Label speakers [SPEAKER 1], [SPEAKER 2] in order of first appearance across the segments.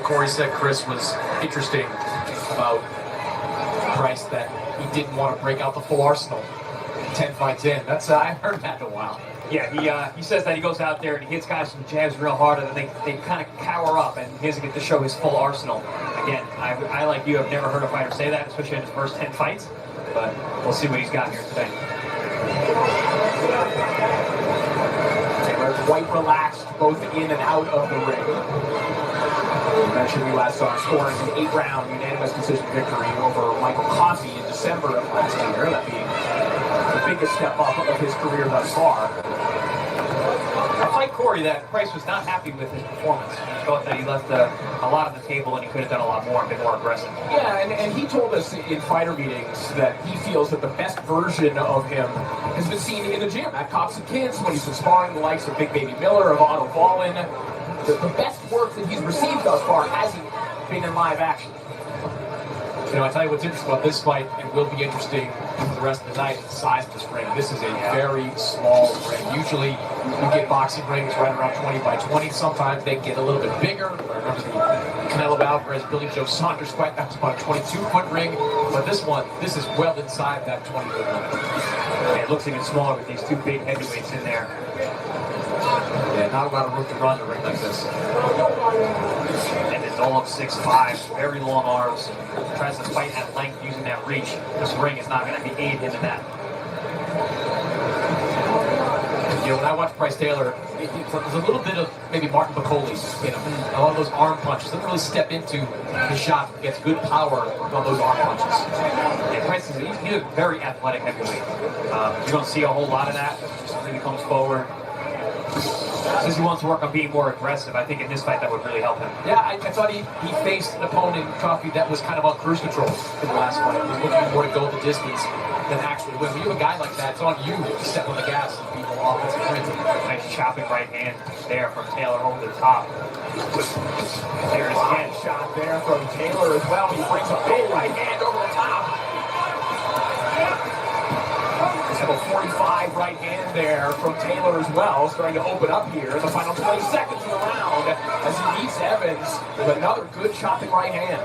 [SPEAKER 1] Corey said Chris was interesting about Price, that he didn't want to break out the full arsenal 10 fights in. That's I haven't heard that in a while.
[SPEAKER 2] Yeah, he says that he goes out there and he hits guys from jabs real hard, and then they kind of cower up, and he doesn't get to show his full arsenal. Again, I like you, have never heard a fighter say that, especially in his first 10 fights, but we'll see what he's got here today.
[SPEAKER 3] Taylor quite relaxed, both in and out of the ring. You mentioned we last saw him scoring an 8-round unanimous decision victory over Michael Coffey in December of last year, that being the biggest step up of his career thus far.
[SPEAKER 2] I like Corey that Price was not happy with his performance. He thought that he left a lot on the table and he could have done a lot more and been more aggressive.
[SPEAKER 3] Yeah, and he told us in fighter meetings that he feels that the best version of him has been seen in the gym at Cops and Kids when he's been sparring the likes of Big Baby Miller, of Otto Wallin. The best work that he's received thus far hasn't been in live action.
[SPEAKER 1] You know, I tell you what's interesting about this fight, and will be interesting for the rest of the night, is the size of this ring. This is a very small ring. Usually, you get boxing rings right around 20 by 20. Sometimes they get a little bit bigger. I remember the Canelo Alvarez, Billy Joe Saunders fight. That was about a 22-foot ring. But this one, this is well inside that 20-foot ring.
[SPEAKER 2] Yeah, it looks even smaller with these two big heavyweights in there.
[SPEAKER 1] Yeah, not a lot of room to run in a ring like this.
[SPEAKER 2] And it's all up 6'5", very long arms. Tries to fight at length using that reach. This ring is not going to be aid him in that.
[SPEAKER 1] You know, when I watch Price Taylor, there's a little bit of maybe Martin Bacoli in him. A lot of those arm punches. Doesn't really step into his shot. Gets good power on those arm punches.
[SPEAKER 2] Yeah, Price is he's a very athletic heavyweight. You don't see a whole lot of that. Just really comes forward. Since he wants to work on being more aggressive, I think in this fight that would really help him.
[SPEAKER 1] Yeah, I thought he faced an opponent in Coffey that was kind of on cruise control in the last fight. He was looking more to go the distance than actually win. When you have a guy like that, it's on you to step on the gas and beat the offensive sprint.
[SPEAKER 2] Nice chopping right hand there from Taylor over the top.
[SPEAKER 3] There's a head shot there from Taylor as well. He brings a big right hand over the top. A 45 right hand there from Taylor as well, starting to open up here in the final 20 seconds of the round as he meets Evans with another good chopping right hand.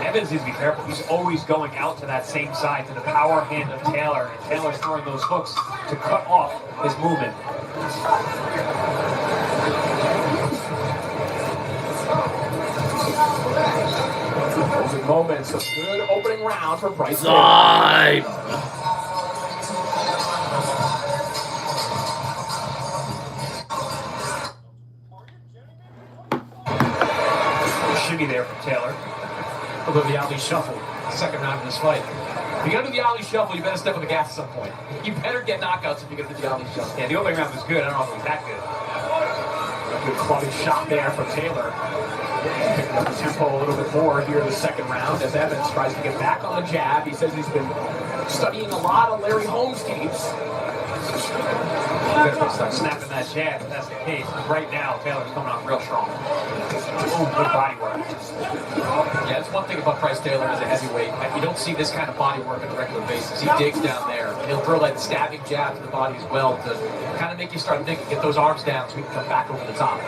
[SPEAKER 2] Evans needs to be careful. He's always going out to that same side, to the power hand of Taylor, and Taylor's throwing those hooks to cut off his movement.
[SPEAKER 3] Closing moments of good opening round for Price.
[SPEAKER 2] Shimmy there from Taylor.
[SPEAKER 1] A little bit of the Ali Shuffle, second round of this fight. If you're going to do the Ali Shuffle, you better step on the gas at some point. You better get knockouts if you're going to do the Ali Shuffle.
[SPEAKER 2] Yeah, the opening round was good. I don't know if it was that good.
[SPEAKER 3] A good clubbing shot there from Taylor. Picking up the tempo a little bit more here in the second round as Evans tries to get back on the jab. He says he's been studying a lot of Larry Holmes tapes.
[SPEAKER 2] He's going to start snapping that jab if that's the case. Right now, Taylor's coming out real strong. Ooh, good body work.
[SPEAKER 1] Yeah, that's one thing about Price Taylor as a heavyweight. You don't see this kind of body work on a regular basis. He digs down there, and he'll throw that stabbing jab to the body as well to kind of make you start thinking, get those arms down so we can come back over the top.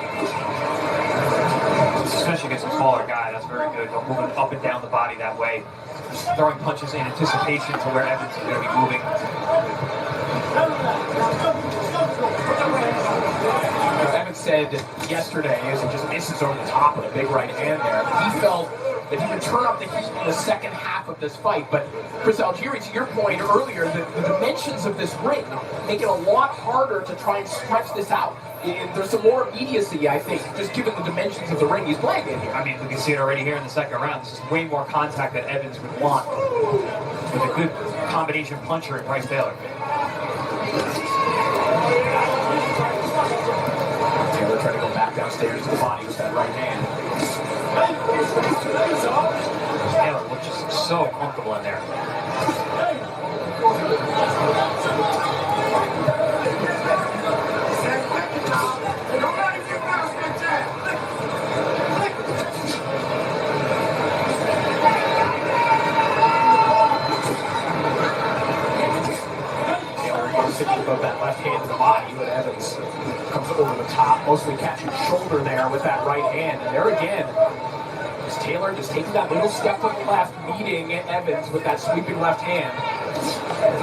[SPEAKER 2] Especially against a taller guy, that's very good. Moving up and down the body that way. Just throwing punches in anticipation to where Evans is going to be moving.
[SPEAKER 3] Evans said yesterday, as he just misses over the top with a big right hand there, he felt that he would turn up the heat in the second half of this fight. But Chris Algieri, to your point earlier, the dimensions of this ring make it a lot harder to try and stretch this out. There's some more immediacy, I think, just given the dimensions of the ring he's playing in here.
[SPEAKER 2] I mean, we can see it already here in the second round. This is way more contact than Evans would want. With a good combination puncher in Price Taylor.
[SPEAKER 3] Taylor trying to go back downstairs to the body with that right hand.
[SPEAKER 2] Taylor looks just so comfortable in there.
[SPEAKER 3] Above that left hand to the body, but Evans comes over the top, mostly catching shoulder there with that right hand. And there again, Taylor just taking that little step to the left, meeting Evans with that sweeping left hand.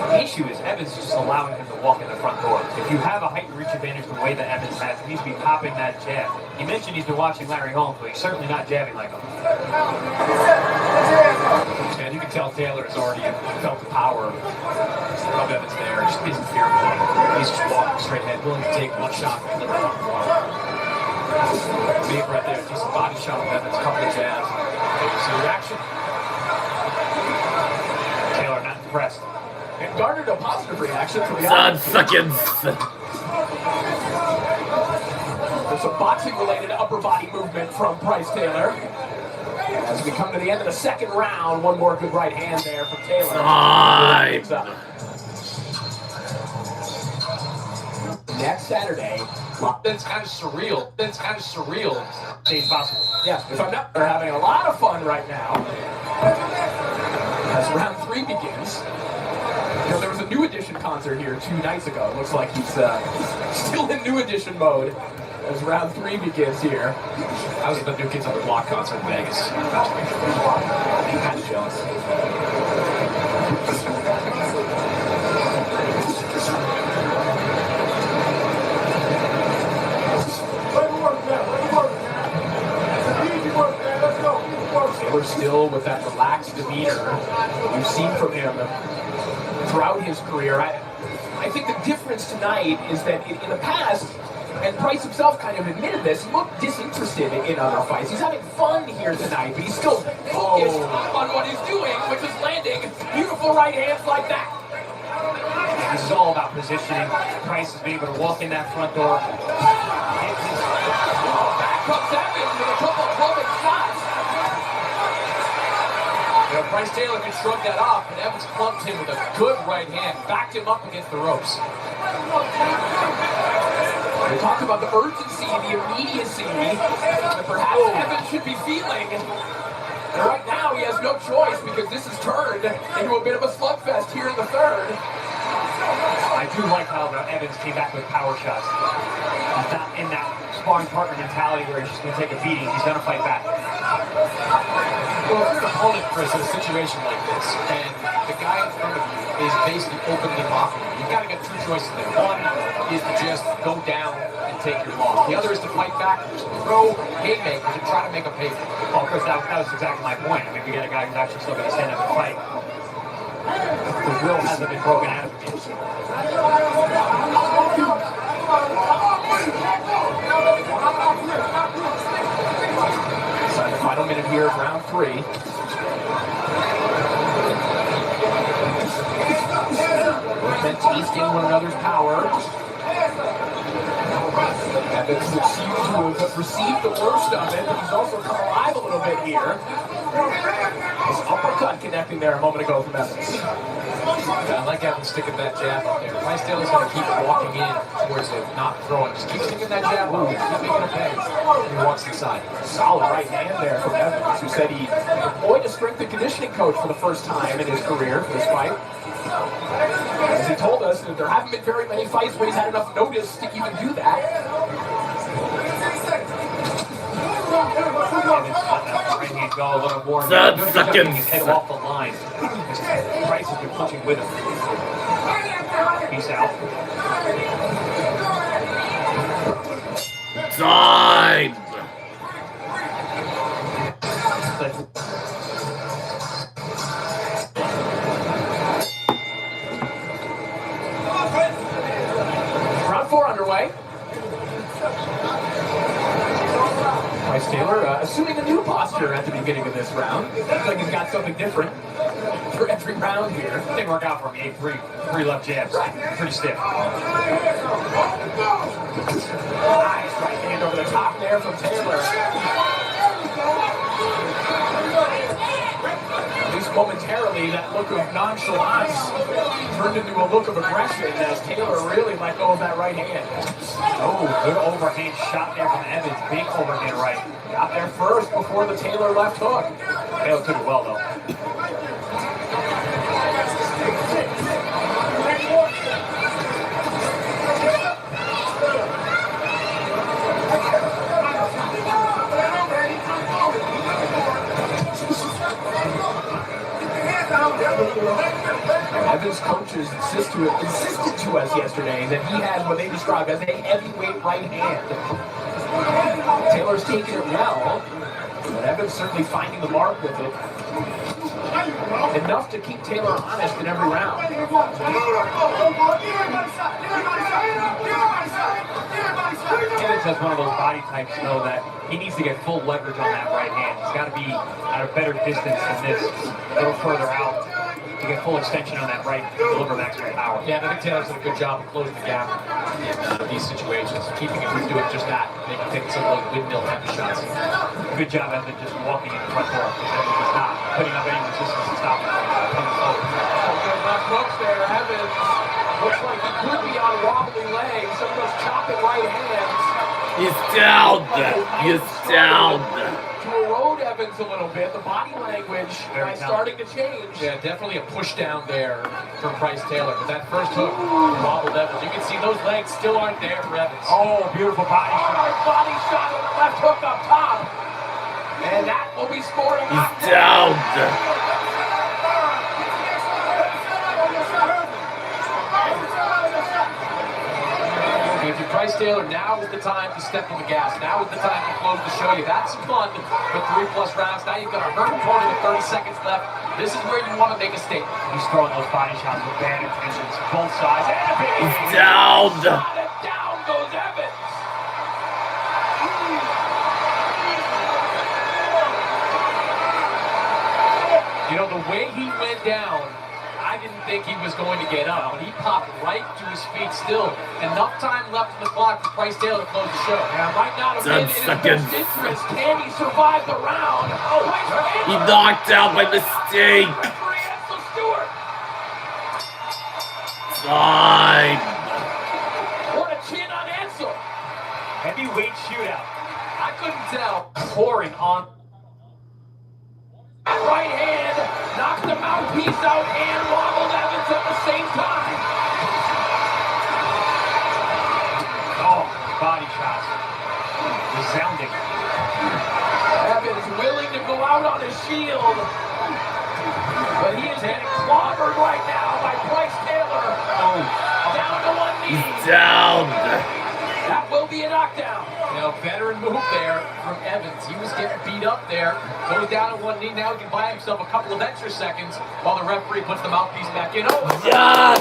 [SPEAKER 2] The issue is Evans is just allowing him to walk in the front door. If you have a height and reach advantage the way that Evans has, he needs to be popping that jab. He mentioned he's been watching Larry Holmes, but he's certainly not jabbing like him.
[SPEAKER 1] And you can tell Taylor has already felt the power of Evans there. He just isn't fearful. He's just walking straight ahead, willing to take one shot and deliver on the wall. Big right there, decent body shot of Evans, couple of jabs. You see the reaction.
[SPEAKER 2] Taylor not impressed.
[SPEAKER 3] And garnered a positive reaction from the
[SPEAKER 4] 10
[SPEAKER 3] audience.
[SPEAKER 4] seconds.
[SPEAKER 3] There's some boxing-related upper body movement from Bryce Taylor. As we come to the end of the second round, one more good right hand there from Taylor.
[SPEAKER 4] Time.
[SPEAKER 3] Next Saturday,
[SPEAKER 1] That's kind of surreal. That's kind of surreal.
[SPEAKER 2] It's possible.
[SPEAKER 3] yeah, if I'm not, they're having a lot of fun right now. As round 3 begins. You know, there was a New Edition concert here 2 nights ago. It looks like he's still in New Edition mode as round 3 begins here.
[SPEAKER 1] I was at the New Kids on the Block concert in Vegas. I'm kind of jealous.
[SPEAKER 3] Taylor still with that relaxed demeanor we've seen from him throughout his career. I think the difference tonight is that in the past, and Bryce himself kind of admitted this, he looked disinterested in other fights. He's having fun here tonight, but he's still focused on what he's doing, which is landing beautiful right hands like that.
[SPEAKER 2] This is all about positioning. Price is being able to walk in that front door.
[SPEAKER 3] Back comes Evans with a couple of clubbing shots.
[SPEAKER 1] You know, Bryce Taylor can shrug that off, and Evans clubbed him with a good right hand, backed him up against the ropes.
[SPEAKER 3] We talked about the urgency, the immediacy that perhaps Evans should be feeling. And right now he has no choice because this has turned into a bit of a slugfest here in the third.
[SPEAKER 2] I do like how Evans came back with power shots. He's not in that sparring partner mentality where he's just going to take a beating. He's going to fight back.
[SPEAKER 1] Well, if you're an opponent, Chris, in a situation like this, and the guy in front of you is basically openly mocking you, you've got to get 2 choices there. One is to just go down and take your loss. The other is to fight back, just throw haymakers and try to make a pay for it.
[SPEAKER 2] Well, Chris, that was exactly my point. I mean, we got a guy who's actually still going to stand up and fight. The will hasn't been broken out of him yet.
[SPEAKER 3] So the final minute here of round 3. Both men tasting one another's power. Evans seems to have received the worst of it, but he's also come alive a little bit here. His uppercut connecting there a moment ago from Evans.
[SPEAKER 1] I like Evans sticking that jab up there. Bryce Taylor's going to keep walking in towards it, not throwing. Just keep sticking that jab up there. Keep making a pay. He walks inside.
[SPEAKER 3] Solid right hand there from Evans, who said he employed a strength and conditioning coach for the first time in his career for this fight. As he told us, that there haven't been very many fights where he's had enough notice to even do that.
[SPEAKER 2] Evans letting it go a little more.
[SPEAKER 4] 10
[SPEAKER 2] Doing
[SPEAKER 4] seconds.
[SPEAKER 2] his head off the line. Price has been punching with him. Peace out.
[SPEAKER 4] Time.
[SPEAKER 3] Round 4 underway. Bryce Taylor assuming a new posture at the beginning of this round. Looks like he's got something different for every round here.
[SPEAKER 2] Didn't work out for him. He ate three left jabs. Pretty stiff.
[SPEAKER 3] Nice right hand over the top there from Taylor. At least momentarily, that look of nonchalance turned into a look of aggression as Taylor really let go of that right hand.
[SPEAKER 2] Oh, good overhand shot there from Evans. Big overhand right.
[SPEAKER 3] Got there first before the Taylor left hook.
[SPEAKER 2] Taylor took it well, though.
[SPEAKER 3] coaches insisted to us yesterday that he had what they described as a heavyweight right hand. Taylor's taking it well, but Evans certainly finding the mark with it. Enough to keep Taylor honest in every round.
[SPEAKER 2] Evans has one of those body types, though, that he needs to get full leverage on that right hand. He's got to be at a better distance than this, a little further out, to get full extension on that right to deliver maximum power.
[SPEAKER 1] Yeah, I think Taylor's done a good job of closing the gap in these situations, keeping him from doing just that, making taking some of those windmill type of shots.
[SPEAKER 2] Good job as in just walking in the front door, because Evans is not putting up any resistance to stop him from coming forward.
[SPEAKER 3] Some good left hooks there. Evans looks like he could be on wobbly legs. Some of those chopping right hands.
[SPEAKER 4] He's down. He's down.
[SPEAKER 3] To erode Evans a little bit. The body language is starting to change.
[SPEAKER 1] Yeah, definitely a push down there from Bryce Taylor. But that first hook wobbled Evans. You can see those legs still aren't there for Evans.
[SPEAKER 2] Oh, beautiful body shot.
[SPEAKER 3] Hard body shot with the left hook up top. And that will be scored a
[SPEAKER 4] He's down.
[SPEAKER 1] If you're Bryce Taylor, now is the time to step on the gas. Now is the time to close to show you. That's fun for 3+ rounds. Now you've got a hurt opponent with 30 seconds left. This is where you want to make a statement.
[SPEAKER 2] He's throwing those body shots with bad intentions, both sides. And a big
[SPEAKER 4] He's down.
[SPEAKER 3] shot, and down goes Evans.
[SPEAKER 1] You know, the way he went down, I didn't think he was going to get up, but he popped right to his feet still. Enough time left on the clock for Bryce Taylor to close the show.
[SPEAKER 3] Yeah, might not have
[SPEAKER 4] 10
[SPEAKER 3] been in his
[SPEAKER 4] seconds.
[SPEAKER 3] best interest. Can he survive the round? Oh,
[SPEAKER 4] He knocked out by mistake.
[SPEAKER 3] Referee Ansel Stewart.
[SPEAKER 4] Time.
[SPEAKER 3] What a chin on Ansel.
[SPEAKER 2] heavyweight shootout.
[SPEAKER 1] I couldn't tell.
[SPEAKER 2] Pouring on.
[SPEAKER 3] That right hand knocked the mouthpiece out and wobbled Evans at the same time.
[SPEAKER 2] Oh, body shots. Resounding.
[SPEAKER 3] Evans willing to go out on his shield. But he is getting clobbered right now by Bryce Taylor. Down to one knee.
[SPEAKER 4] He's down.
[SPEAKER 3] That will be a knockdown.
[SPEAKER 1] You know, veteran move there from Evans. He was getting beat up there. Goes down on one knee. Now he can buy himself a couple of extra seconds while the referee puts the mouthpiece back in. Oh,
[SPEAKER 4] Yes.